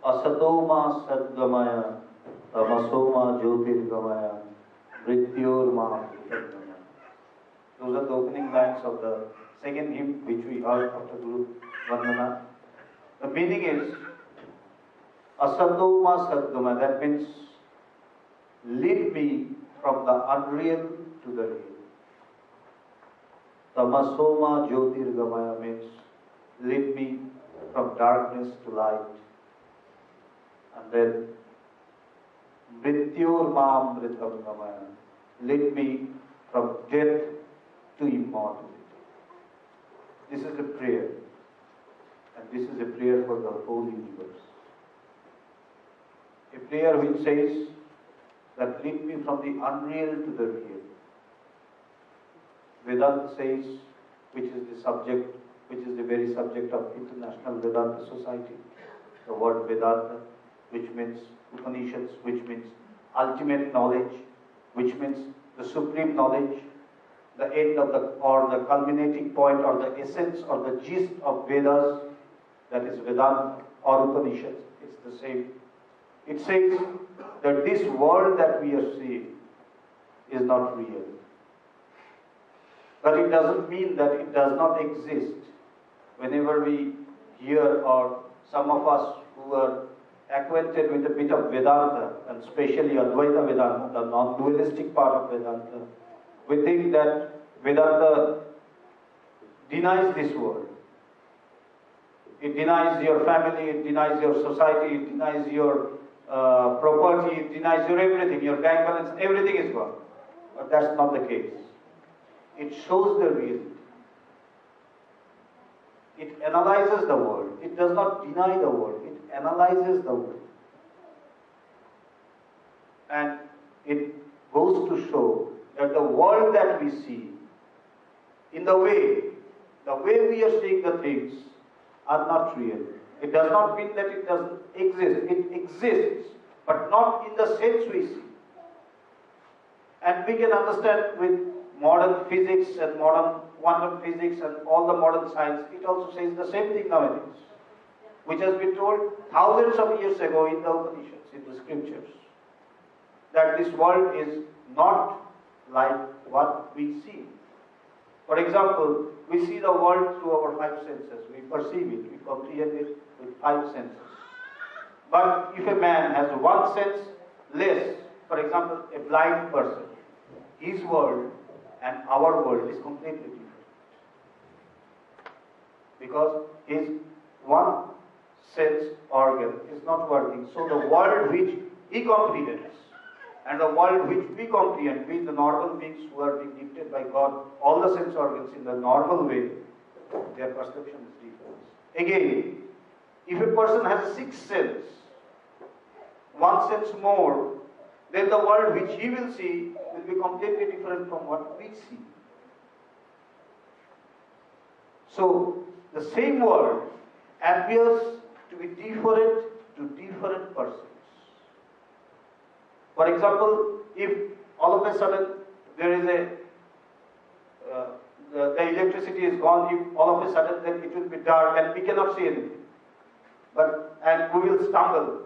Asatoma Sadgamaya, Tamasoma Jyotirgamaya, Mrityorma Mritamaya. Those are the opening lines of the second hymn which we heard after Guru Vandana. The meaning is Asatoma Sadgamaya, that means lead me from the unreal to the real. Tamasoma Jyotirgamaya means lead me from darkness to light. And then Mrityormamritamgamaya, lead me from death to immortality. This is a prayer. And this is a prayer for the whole universe. A prayer which says that lead me from the unreal to the real. Vedanta says, which is the subject, which is the very subject of International Vedanta Society, the word Vedanta, which means Upanishads, which means ultimate knowledge, which means the supreme knowledge, the end of the, or the culminating point, or the essence, or the gist of Vedas, that is Vedanta or Upanishads. It's the same. It says that this world that we are seeing is not real. But it doesn't mean that it does not exist. Whenever we hear, or some of us who are acquainted with a bit of Vedanta, and especially Advaita Vedanta, the non-dualistic part of Vedanta, we think that Vedanta denies this world. It denies your family, it denies your society, it denies your property, it denies your everything, your bank balance, everything is gone. But that's not the case. It shows the reality. It analyzes the world. It does not deny the world. It analyzes the world. And it goes to show that the world that we see, in the way we are seeing the things, are not real. It does not mean that it doesn't exist. It exists, but not in the sense we see. And we can understand with modern physics and modern quantum physics and all the modern science, it also says the same thing nowadays, which has been told thousands of years ago in the Upanishads, in the scriptures, that this world is not like what we see. For example, we see the world through our five senses. We perceive it, we comprehend it with five senses. But if a man has one sense less, for example, a blind person, his world and our world is completely different. Because his one sense organ is not working. So the world which he comprehends and the world which we comprehend, we the normal beings who are being gifted by God, all the sense organs in the normal way, their perception is different. Again, if a person has a sixth sense, one sense more, then the world which he will see will be completely different from what we see. So, the same world appears to be different to different persons. For example, if all of a sudden there is the electricity is gone, if all of a sudden then it will be dark and we cannot see anything. And we will stumble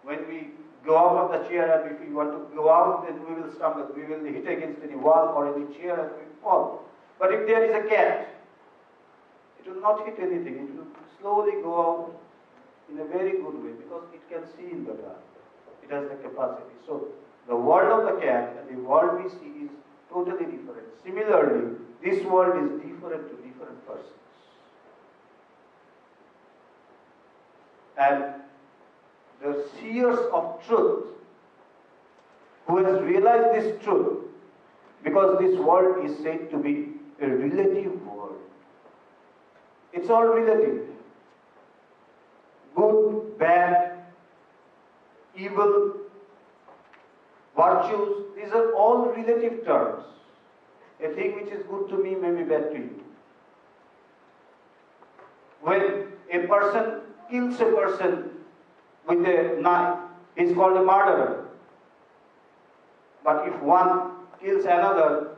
when we go out of the chair, and if we want to go out, then we will stumble. We will hit against any wall or any chair and we will fall. But if there is a cat, it will not hit anything. It will slowly go out in a very good way because it can see in the dark. It has the capacity. So the world of the cat and the world we see is totally different. Similarly, this world is different to different persons. And the seers of truth, who has realized this truth, because this world is said to be a relative world. It's all relative. Good, bad, evil, virtues, these are all relative terms. A thing which is good to me may be bad to you. When a person kills a person with a knife, he is called a murderer. But if one kills another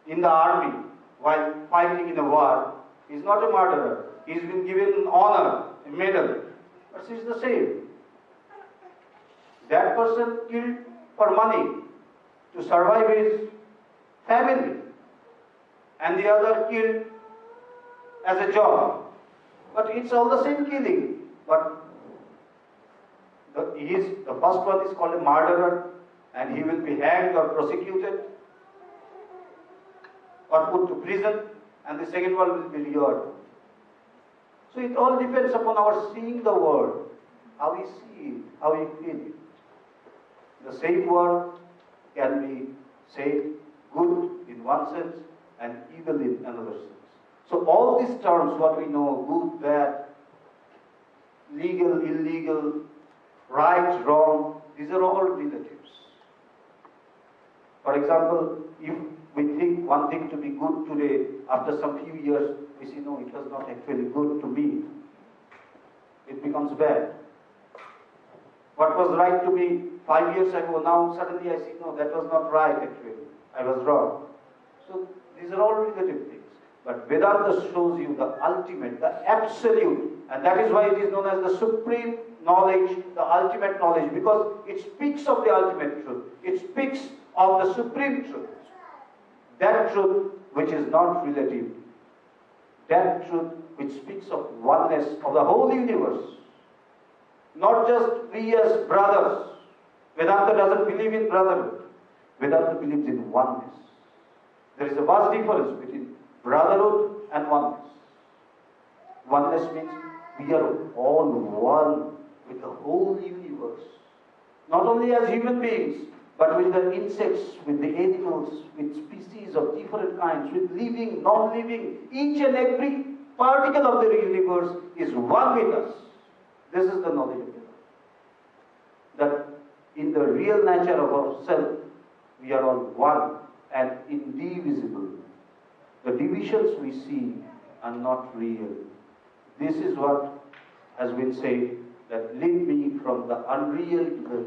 in the army while fighting in a war, he is not a murderer. He has been given an honor, a medal. But this is the same. That person killed for money to survive his family, and the other killed as a job. But it's all the same killing. But the first one is called a murderer, and he will be hanged or prosecuted or put to prison, and the second one will be reared. So it all depends upon our seeing the world, how we see it, how we feel it. The same word can be said good in one sense and evil in another sense. So all these terms, what we know, good, bad, legal, illegal, right, wrong, these are all relatives. For example, if we think one thing to be good today, after some few years, we see, no, it was not actually good to me. It becomes bad. What was right to me 5 years ago, now suddenly I see, no, that was not right actually. I was wrong. So these are all relative things. But Vedanta shows you the ultimate, the absolute, and that is why it is known as the supreme knowledge, the ultimate knowledge, because it speaks of the ultimate truth. It speaks of the supreme truth. That truth which is not relative. That truth which speaks of oneness of the whole universe. Not just we as brothers. Vedanta doesn't believe in brotherhood. Vedanta believes in oneness. There is a vast difference between brotherhood and oneness. Oneness means we are all one with the whole universe. Not only as human beings, but with the insects, with the animals, with species of different kinds, with living, non-living. Each and every particle of the universe is one with us. This is the knowledge of Vedanta. That in the real nature of ourselves, we are all one and indivisible. The divisions we see are not real. This is what has been said, that lead me from the unreal to the